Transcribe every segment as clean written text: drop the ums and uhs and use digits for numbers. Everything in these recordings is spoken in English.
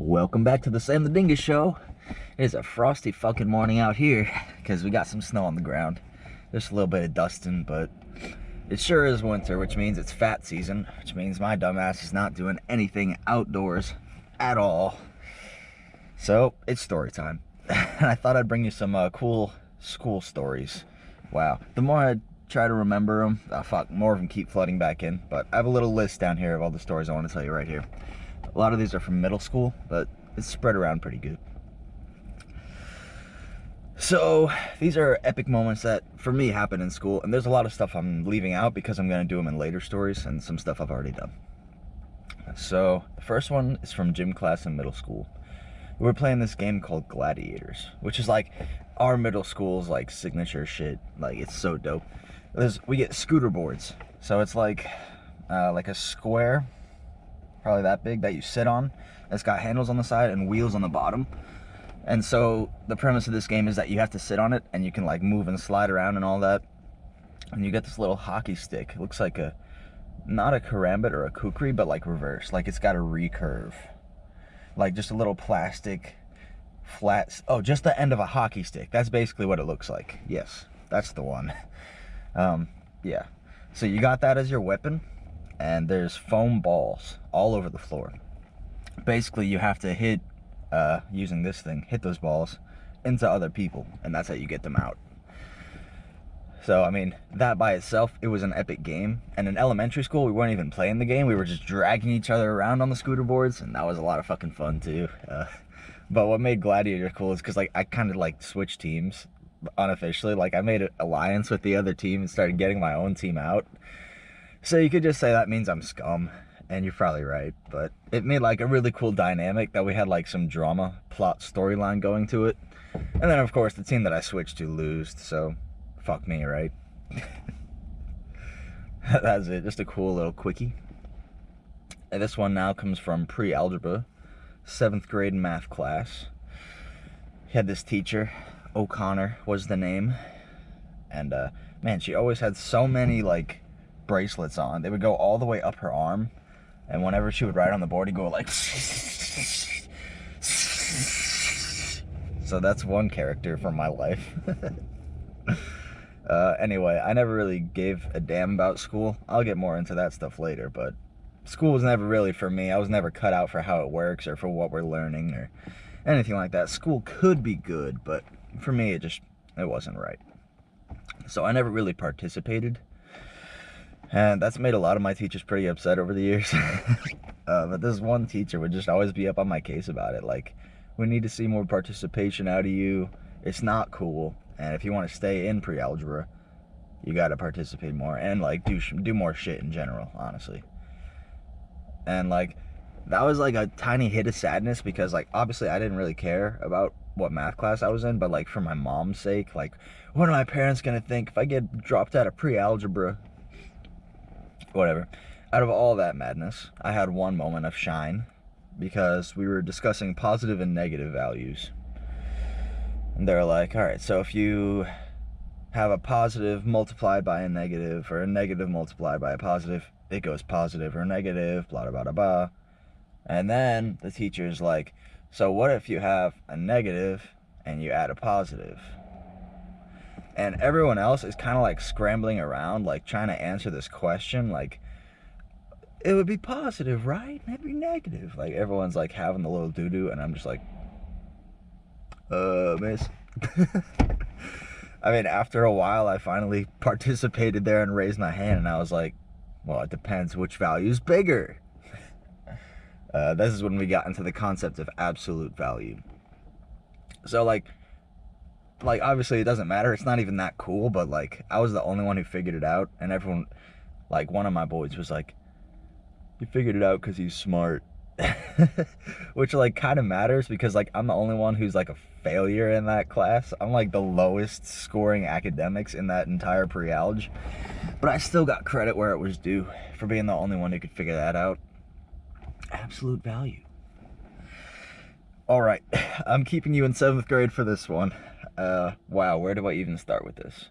Welcome back to the Sam the Dingus Show. It is a frosty fucking morning out here because we got some snow on the ground. Just a little bit of dusting, but it sure is winter, which means it's fat season, which means my dumbass is not doing anything outdoors at all. So it's story time. And I thought I'd bring you some cool school stories. Wow. The more I try to remember them, more of them keep flooding back in. But I have a little list down here of all the stories I want to tell you right here. A lot of these are from middle school, but it's spread around pretty good. So these are epic moments that, for me, happened in school, and there's a lot of stuff I'm leaving out because I'm going to do them in later stories, and some stuff I've already done. So the first one is from gym class in middle school. We were playing this game called Gladiators, which is like our middle school's like signature shit. Like, it's so dope. We get scooter boards, so it's like a square, probably that big, that you sit on. It's got handles on the side and wheels on the bottom. And so the premise of this game is that you have to sit on it and you can like move and slide around and all that. And you get this little hockey stick. It looks like not a karambit or a kukri, but like reverse. Like it's got a recurve. Like just a little plastic flat, just the end of a hockey stick. That's basically what it looks like. Yes, that's the one. Yeah. So you got that as your weapon, and there's foam balls all over the floor. Basically, you have to hit, using this thing, hit those balls into other people, and that's how you get them out. So, I mean, that by itself, it was an epic game. And in elementary school, we weren't even playing the game. We were just dragging each other around on the scooter boards, and that was a lot of fucking fun, too. But what made Gladiator cool is because, like, I kind of, like, switched teams unofficially. Like, I made an alliance with the other team and started getting my own team out. So you could just say that means I'm scum, and you're probably right. But it made, like, a really cool dynamic that we had, like, some drama, plot, storyline going to it. And then, of course, the team that I switched to lost, so fuck me, right? That's it. Just a cool little quickie. And this one now comes from pre-algebra, 7th grade math class. We had this teacher, O'Connor was the name. And, man, she always had so many, like, bracelets on. They would go all the way up her arm. And whenever she would write on the board, it'd go like... So that's one character from my life. Anyway, I never really gave a damn about school. I'll get more into that stuff later, but school was never really for me. I was never cut out for how it works or for what we're learning or anything like that. School could be good, but for me, it wasn't right. So I never really participated, and that's made a lot of my teachers pretty upset over the years. But this one teacher would just always be up on my case about it. Like, we need to see more participation out of you. It's not cool. And if you want to stay in pre-algebra, you got to participate more and, like, do more shit in general, honestly. And, like, that was, like, a tiny hit of sadness because, like, obviously I didn't really care about what math class I was in, but, like, for my mom's sake, like, what are my parents going to think if I get dropped out of pre-algebra? Whatever. Out of all that madness, I had one moment of shine because we were discussing positive and negative values. And they're like, all right, so if you have a positive multiplied by a negative or a negative multiplied by a positive, it goes positive or negative, blah, blah, blah, blah. And then the teacher's like, so what if you have a negative and you add a positive? And everyone else is kind of like scrambling around, like trying to answer this question, like, it would be positive, right? It'd be negative. Like, everyone's like having the little doo-doo, and I'm just like, miss. I mean, after a while, I finally participated there and raised my hand, and I was like, well, it depends which value is bigger. This is when we got into the concept of absolute value. So, like, obviously it doesn't matter. It's not even that cool, but, like, I was the only one who figured it out, and everyone, like, one of my boys was like, you figured it out because he's smart. Which, like, kind of matters because, like, I'm the only one who's, like, a failure in that class. I'm, like, the lowest scoring academics in that entire pre-alg. But I still got credit where it was due for being the only one who could figure that out. Absolute value. Alright, I'm keeping you in 7th grade for this one. Wow, where do I even start with this?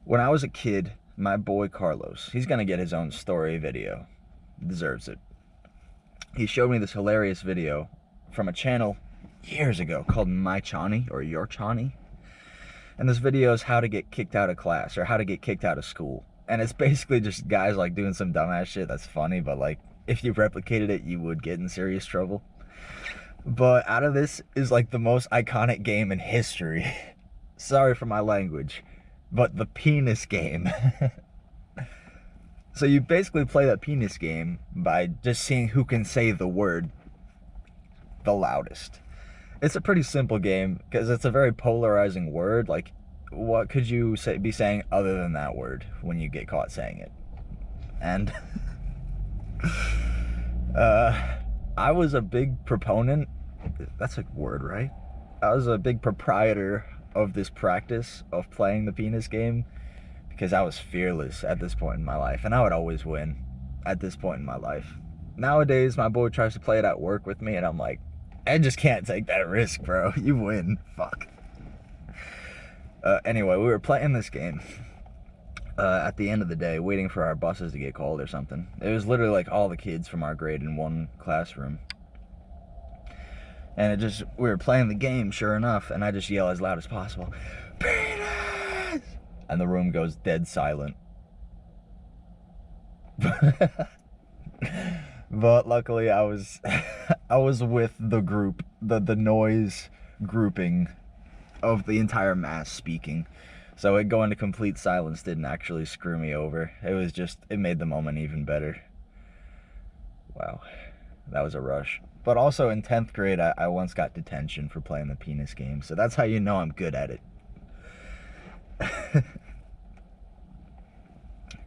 When I was a kid, my boy Carlos, he's gonna get his own story video. Deserves it. He showed me this hilarious video from a channel years ago called My Chani or Your Chani. And this video is how to get kicked out of class or how to get kicked out of school. And it's basically just guys like doing some dumbass shit that's funny, but like if you replicated it, you would get in serious trouble. But out of this is like the most iconic game in history. Sorry for my language, but the penis game. So you basically play that penis game by just seeing who can say the word the loudest. It's a pretty simple game because it's a very polarizing word. Like, what could you be saying other than that word when you get caught saying it? And I was a big proponent. That's a word, right? I was a big proprietor of this practice of playing the penis game because I was fearless at this point in my life, and I would always win at this point in my life. Nowadays, my boy tries to play it at work with me, and I'm like, I just can't take that risk, bro. You win. Fuck. Anyway, we were playing this game at the end of the day, waiting for our buses to get called or something. It was literally like all the kids from our grade in one classroom. And we were playing the game, sure enough, and I just yell as loud as possible, "Penis!" And the room goes dead silent. But luckily I was with the group, the noise grouping of the entire mass speaking. So it going to complete silence didn't actually screw me over. It made the moment even better. Wow, that was a rush. But also in 10th grade, I once got detention for playing the penis game. So that's how you know I'm good at it.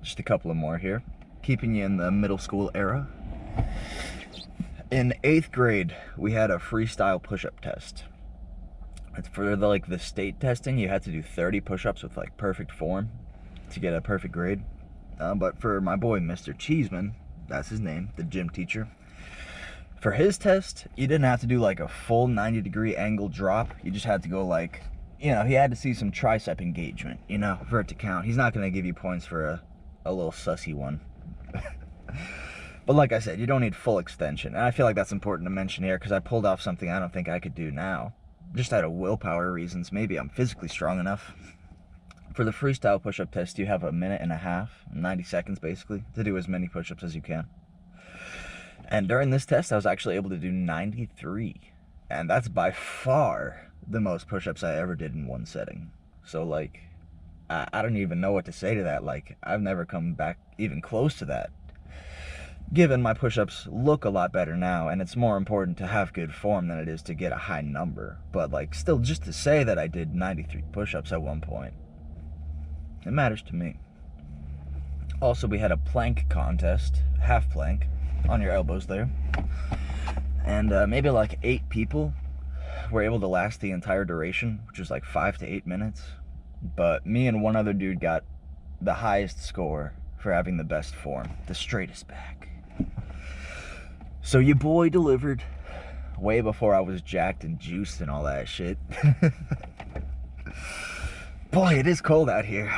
Just a couple of more here. Keeping you in the middle school era. In 8th grade, we had a freestyle push-up test. For the state testing, you had to do 30 push-ups with like perfect form to get a perfect grade. But for my boy, Mr. Cheeseman, that's his name, the gym teacher, for his test, you didn't have to do like a full 90-degree angle drop. You just had to go like, he had to see some tricep engagement, for it to count. He's not going to give you points for a little sussy one. But like I said, you don't need full extension. And I feel like that's important to mention here because I pulled off something I don't think I could do now. Just out of willpower reasons. Maybe I'm physically strong enough. For the freestyle push-up test, you have 1.5 minutes, 90 seconds basically, to do as many push-ups as you can. And during this test, I was actually able to do 93. And that's by far the most push-ups I ever did in one setting. So like, I don't even know what to say to that. Like, I've never come back even close to that. Given my push-ups look a lot better now, and it's more important to have good form than it is to get a high number. But like, still, just to say that I did 93 push-ups at one point, it matters to me. Also, we had a plank contest, half plank, on your elbows there. And maybe like 8 people were able to last the entire duration, which was like 5 to 8 minutes. But me and one other dude got the highest score for having the best form, the straightest back. So your boy delivered way before I was jacked and juiced and all that shit. Boy, it is cold out here.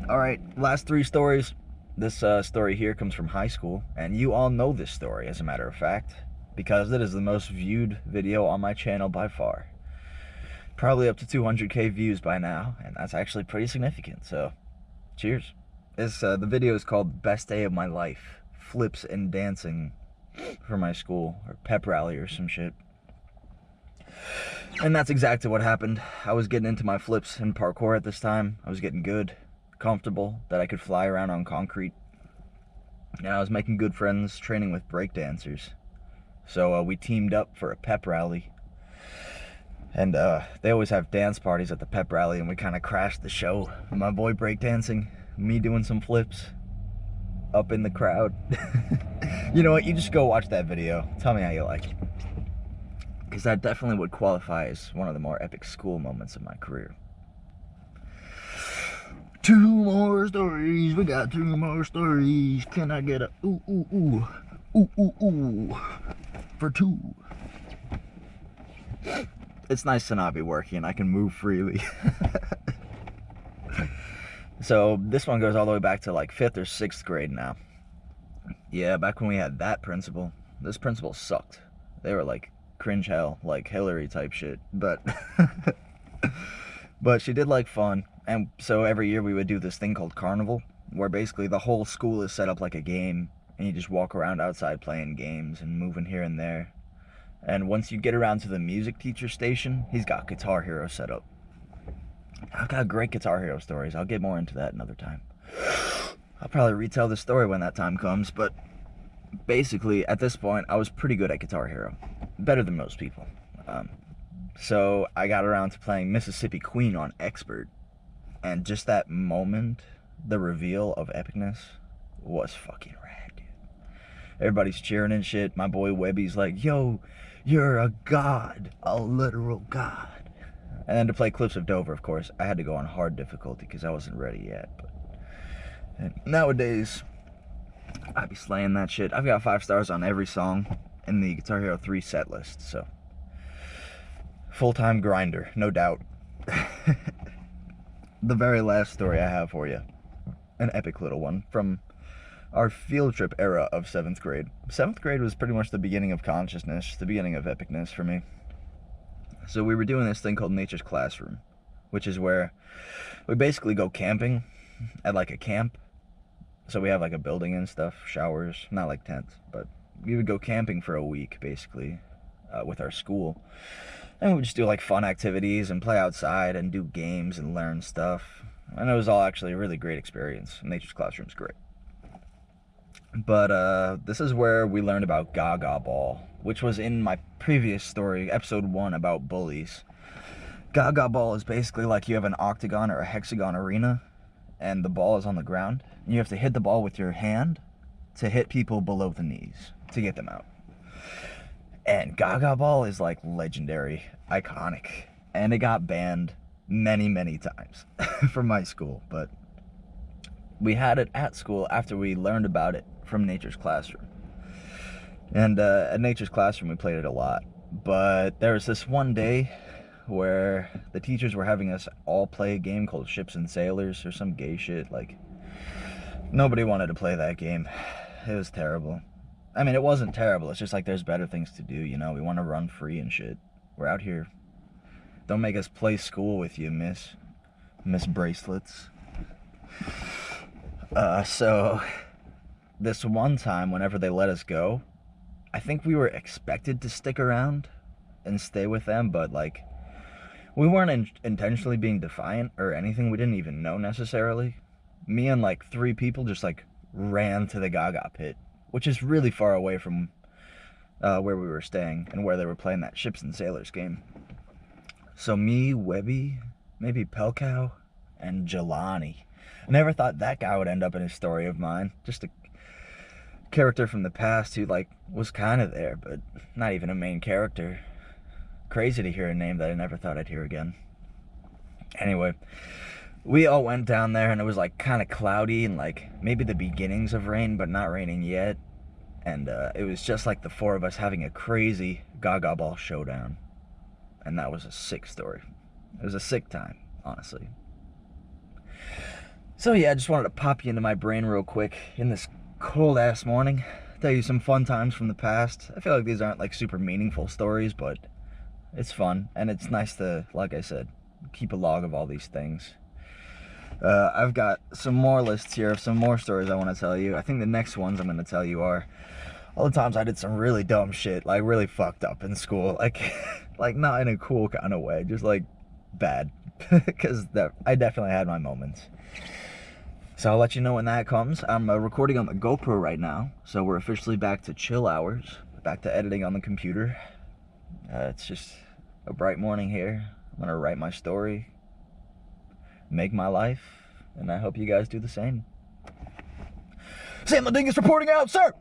Alright, last 3 stories. This story here comes from high school, and you all know this story, as a matter of fact, because it is the most viewed video on my channel by far. Probably up to 200k views by now, and that's actually pretty significant, so cheers. The video is called Best Day of My Life, Flips and Dancing for my school, or pep rally or some shit. And that's exactly what happened. I was getting into my flips in parkour at this time. I was getting good, comfortable, that I could fly around on concrete. And I was making good friends training with breakdancers. So we teamed up for a pep rally. And they always have dance parties at the pep rally, and we kind of crashed the show. My boy breakdancing, me doing some flips up in the crowd. You know what, you just go watch that video. Tell me how you like it. Because that definitely would qualify as one of the more epic school moments of my career. 2 more stories, we got 2 more stories. Can I get a ooh, ooh, ooh, ooh, ooh, ooh, for 2? It's nice to not be working, I can move freely. So this one goes all the way back to like 5th or 6th grade now. Yeah, back when we had that principal. This principal sucked. They were like cringe hell, like Hillary type shit. But but she did like fun, and so every year we would do this thing called Carnival, where basically the whole school is set up like a game, and you just walk around outside playing games and moving here and there. And once you get around to the music teacher station, he's got Guitar Hero set up. I've got great Guitar Hero stories. I'll get more into that another time. I'll probably retell the story when that time comes, but basically, at this point, I was pretty good at Guitar Hero. Better than most people. So I got around to playing Mississippi Queen on Expert, and just that moment, the reveal of epicness, was fucking rad, dude. Everybody's cheering and shit. My boy Webby's like, yo, you're a god, a literal god. And then to play Cliffs of Dover, of course, I had to go on hard difficulty because I wasn't ready yet. But nowadays, I'd be slaying that shit. I've got 5 stars on every song in the Guitar Hero 3 set list, so full-time grinder, no doubt. The very last story I have for you, an epic little one from our field trip era of 7th grade. 7th grade was pretty much the beginning of consciousness, the beginning of epicness for me. So we were doing this thing called Nature's Classroom, which is where we basically go camping at like a camp. So we have like a building and stuff, showers, not like tents, but we would go camping for a week basically with our school. And we would just do like fun activities and play outside and do games and learn stuff. And it was all actually a really great experience. Nature's Classroom's great. But this is where we learned about Gaga Ball, which was in my previous story, episode 1, about bullies. Gaga Ball is basically like you have an octagon or a hexagon arena, and the ball is on the ground. And you have to hit the ball with your hand to hit people below the knees to get them out. And Gaga Ball is like legendary, iconic, and it got banned many, many times from my school, but we had it at school after we learned about it from Nature's Classroom. And at Nature's Classroom we played it a lot, but there was this one day where the teachers were having us all play a game called Ships and Sailors or some gay shit. Like, nobody wanted to play that game. It was terrible. I mean, it wasn't terrible, it's just like there's better things to do, you know? We want to run free and shit. We're out here. Don't make us play school with you, Miss Bracelets. So this one time, whenever they let us go, I think we were expected to stick around and stay with them, but like, we weren't intentionally being defiant or anything. We didn't even know necessarily. Me and like 3 people just like ran to the Gaga pit, which is really far away from where we were staying and where they were playing that Ships and Sailors game. So me, Webby, maybe Pelcow, and Jelani. I never thought that guy would end up in a story of mine. Just a character from the past who like was kind of there, but not even a main character. Crazy to hear a name that I never thought I'd hear again. Anyway, we all went down there and it was like kind of cloudy and like maybe the beginnings of rain, but not raining yet. And it was just like the 4 of us having a crazy Gaga Ball showdown. And that was a sick story. It was a sick time, honestly. So yeah, I just wanted to pop you into my brain real quick in this cold ass morning. Tell you some fun times from the past. I feel like these aren't like super meaningful stories, but it's fun. And it's nice to, like I said, keep a log of all these things. I've got some more lists here of some more stories I want to tell you. I think the next ones I'm going to tell you are all the times I did some really dumb shit, like really fucked up in school. Like not in a cool kind of way, just like bad. Because I definitely had my moments. So I'll let you know when that comes. I'm recording on the GoPro right now, so we're officially back to chill hours, back to editing on the computer. It's just a bright morning here. I'm gonna write my story, make my life, and I hope you guys do the same. Sam the Dingus reporting out, sir!